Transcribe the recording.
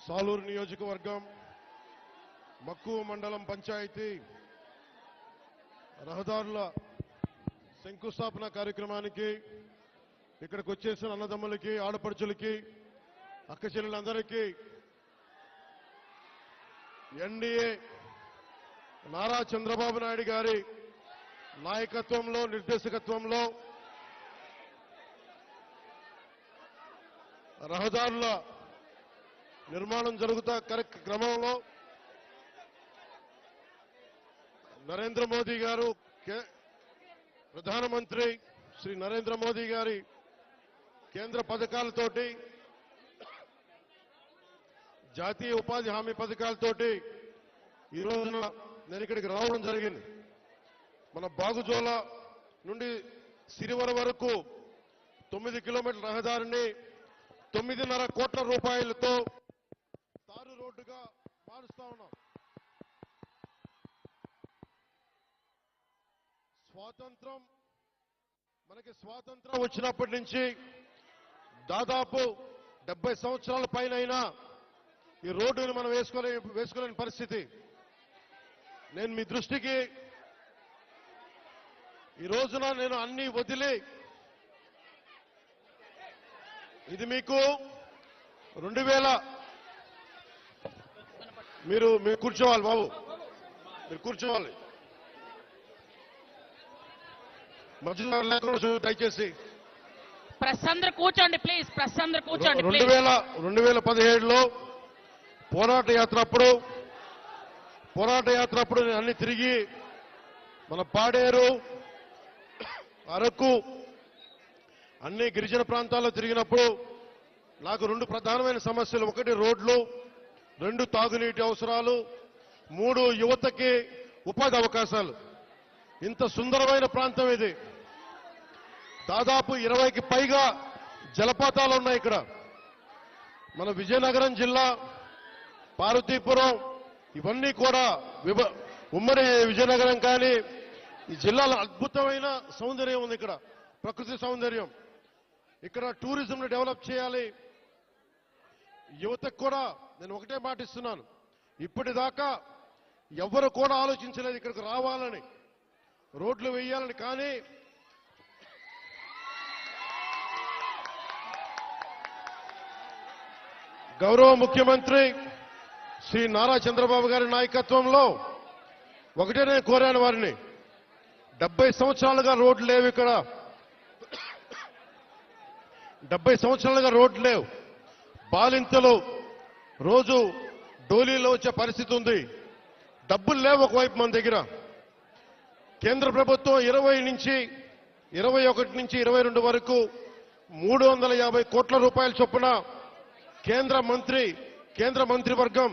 సాలూరు నియోజకవర్గం మక్కువ మండలం పంచాయతీ రహదారుల శంకుస్థాపన కార్యక్రమానికి ఇక్కడికి వచ్చేసిన అన్నదమ్ములకి ఆడపడుచులకి అక్క చెల్లెలందరికీ ఎన్డీఏ నారా చంద్రబాబు నాయుడు గారి నాయకత్వంలో నిర్దేశకత్వంలో రహదారుల నిర్మాణం జరుగుతున్న క్రమంలో నరేంద్ర మోదీ గారు ప్రధానమంత్రి శ్రీ నరేంద్ర మోదీ గారి కేంద్ర పథకాలతోటి జాతీయ ఉపాధి హామీ పథకాలతోటి ఈ రోజున నేను ఇక్కడికి రావడం జరిగింది. మన బాగుజోల నుండి సిరివర వరకు 9 కిలోమీటర్ల రహదారిని 9.5 కోట్ల రూపాయలతో తారు రోడ్డుగా మారుస్తా ఉన్నాం. మనకి స్వాతంత్రం వచ్చినప్పటి నుంచి దాదాపు 70 సంవత్సరాల పైనైనా ఈ రోడ్డుని మనం వేసుకోలేని పరిస్థితి. నేను మీ దృష్టికి ఈ రోజున నేను అన్ని వదిలి ఇది మీకు 2000 మీరు కూర్చోవాలి బాబు, మీరు కూర్చోవాలి. మధ్యలో లేకుండా దయచేసి ప్రసందరు కూర్చోండి ప్లీజ్, ప్రసందరు కూర్చోండి. 2017లో పోరాట యాత్ర అప్పుడు నేను అన్ని తిరిగి మన పాడేరు అరకు అన్ని గిరిజన ప్రాంతాల్లో తిరిగినప్పుడు నాకు 2 ప్రధానమైన సమస్యలు, 1 రోడ్లు, 2 తాగునీటి అవసరాలు, 3 యువతకి ఉపాధి అవకాశాలు. ఇంత సుందరమైన ప్రాంతం ఇది. దాదాపు 20కి పైగా జలపాతాలు ఉన్నాయి ఇక్కడ. మన విజయనగరం జిల్లా పార్వతీపురం ఇవన్నీ కూడా ఉమ్మడి విజయనగరం కానీ ఈ జిల్లాలో అద్భుతమైన సౌందర్యం ఉంది. ఇక్కడ ప్రకృతి సౌందర్యం. ఇక్కడ టూరిజంను డెవలప్ చేయాలి. యువతకు కూడా నేను ఒకటే మాట ఇస్తున్నాను, ఇప్పటిదాకా ఎవరు కూడా ఆలోచించలేదు ఇక్కడికి రావాలని, రోడ్లు వేయాలని. కానీ గౌరవ ముఖ్యమంత్రి శ్రీ నారా చంద్రబాబు గారి నాయకత్వంలో ఒకటే నేను కోరాను వారిని, 70 సంవత్సరాలుగా రోడ్లు లేవు ఇక్కడ. 70 సంవత్సరాలుగా రోడ్లు లేవు. బాలింతలు రోజు డోలీలో వచ్చే పరిస్థితి ఉంది. డబ్బులు లేవు ఒకవైపు మన దగ్గర. కేంద్ర ప్రభుత్వం 21 నుంచి 22 వరకు 350 కోట్ల రూపాయల చొప్పున కేంద్ర మంత్రివర్గం